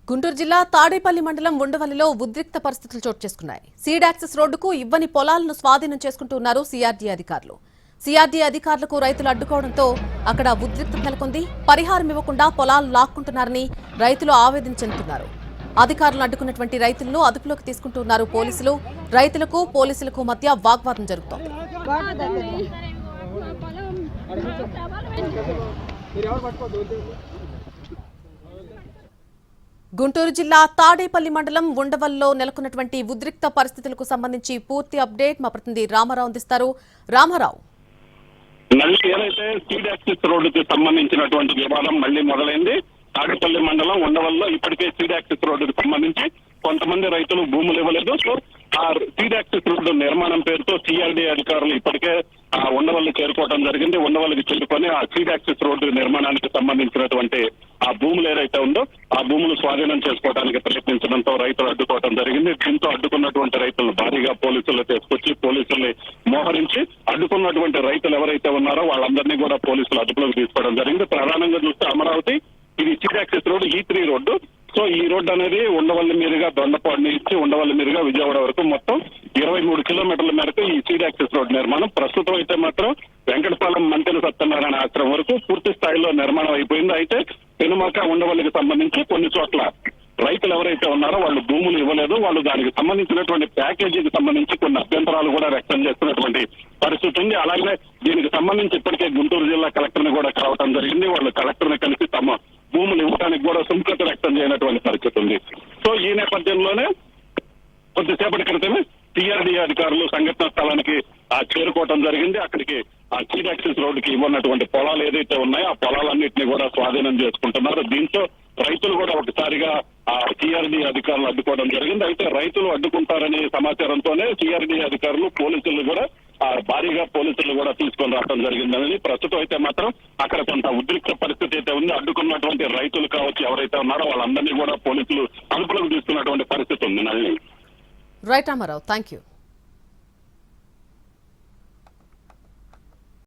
గుంటూరు జిల్లా తాడేపల్లి మండలం ఉండవల్లిలో ఉద్రిక్త పరిస్థితులు చోటు చేసుకున్నాయి. సీడ్ యాక్సెస్ రోడ్డుకు ఇవ్వని పొలాలను స్వాధీనం చేసుకుంటున్నారు సిఆర్డీ అధికారులు. సిఆర్డీ అధికారులకు రైతులు అడ్డుకోవడంతో అక్కడ ఉద్రిక్తత నెలకొంది. పరిహారం ఇవ్వకుండా పొలాలు లాక్కుంటున్నారని రైతులు ఆవేదన చెందుతున్నారు. అధికారులను అడ్డుకున్నటువంటి రైతులను అదుపులోకి తీసుకుంటున్నారు పోలీసులు. రైతులకు పోలీసులకు మధ్య వాగ్వాదం జరుగుతోంది. గుంటూరు జిల్లా తాడేపల్లి మండలం ఉండవల్లో నెలకొన్నటువంటి ఉద్రిక్త పరిస్థితులకు సంబంధించి పూర్తి అప్డేట్ మా ప్రతినిధి రామారావు అందిస్తారు. రామారావు, మళ్ళీ ఏదైతే సీడ్ యాక్సెస్ రోడ్డుకి సంబంధించినటువంటి వివాదం మళ్ళీ మొదలైంది. తాడేపల్లి మండలం ఉండవల్లో ఇప్పటికే సీడ్ యాక్సెస్ రోడ్డుకి సంబంధించి కొంతమంది రైతులు భూములు ఇవ్వలేదు. సో ఆ సీడ్ యాక్సెస్ రోడ్డు నిర్మాణం పేరుతో సిఆర్డీ అధికారులు ఇప్పటికే ఉండవల్లి చేరుకోవడం జరిగింది. ఉండవల్లికి చేరుకొని ఆ సీడ్ యాక్సెస్ రోడ్డు నిర్మాణానికి సంబంధించినటువంటి ఆ భూములు ఏదైతే ఉందో ఆ భూములు స్వాధీనం చేసుకోవడానికి ప్రయత్నించడంతో రైతులు అడ్డుకోవడం జరిగింది. దీంతో అడ్డుకున్నటువంటి రైతులను భారీగా పోలీసులు తీసుకొచ్చి పోలీసుల్ని మోహరించి అడ్డుకున్నటువంటి రైతులు ఎవరైతే ఉన్నారో వాళ్ళందరినీ కూడా పోలీసులు అదుపులోకి తీసుకోవడం జరిగింది. ప్రధానంగా చూస్తే అమరావతి ఇది seed access road E3 road. So ఈ రోడ్డు అనేది ఉండవల్లి మీదుగా దొండపాడు నుంచి ఉండవల్లి మీదుగా విజయవాడ వరకు మొత్తం 23 కిలోమీటర్ల మేరకు ఈ సీడ్ యాక్సెస్ రోడ్డు నిర్మాణం. ప్రస్తుతం అయితే మాత్రం వెంకటపాలెం మంతెన సత్యనారాయణ ఆశ్రమం వరకు పూర్తి స్థాయిలో నిర్మాణం అయిపోయింది. అయితే పెనుమక ఉండవల్లికి సంబంధించి కొన్ని చోట్ల రైతులు ఎవరైతే ఉన్నారో వాళ్ళు భూములు ఇవ్వలేదు. వాళ్ళు దానికి సంబంధించినటువంటి ప్యాకేజీకి సంబంధించి కొన్ని అభ్యంతరాలు కూడా వ్యక్తం చేస్తున్నటువంటి పరిస్థితి ఉంది. అలాగే దీనికి సంబంధించి ఇప్పటికే గుంటూరు జిల్లా కలెక్టర్ ని కూడా కలవటం జరిగింది. వాళ్ళు కలెక్టర్ ని కలిసి తమ భూములు ఇవ్వడానికి కూడా సుముఖత వ్యక్తం చేయనటువంటి పరిస్థితి ఉంది. సో ఈ నేపథ్యంలోనే కొద్దిసేపటి క్రితమే సిఆర్డీ అధికారులు సంఘటనా స్థలానికి చేరుకోవటం జరిగింది. అక్కడికి ఆ సీడ్ యాక్సెస్ రోడ్డుకి ఇవ్వనటువంటి పొలాలు ఏదైతే ఉన్నాయో ఆ పొలాలన్నింటినీ కూడా స్వాధీనం చేసుకుంటున్నారు. దీంతో రైతులు కూడా ఒకసారిగా ఆ సిఆర్డీ అధికారులు అడ్డుకోవడం జరిగింది. అయితే రైతులు అడ్డుకుంటారనే సమాచారంతోనే సిఆర్డీ అధికారులు పోలీసులు కూడా భారీగా పోలీసులు కూడా తీసుకొని రావడం జరిగిందని. ప్రస్తుతం అయితే మాత్రం అక్కడ కొంత ఉద్రిక్త పరిస్థితి అయితే ఉంది. అడ్డుకున్నటువంటి రైతులు కావచ్చు ఎవరైతే ఉన్నారో వాళ్ళందరినీ కూడా పోలీసులు అదుపులోకి తీసుకున్నటువంటి పరిస్థితి ఉంది. Right Rama Rao, thank you.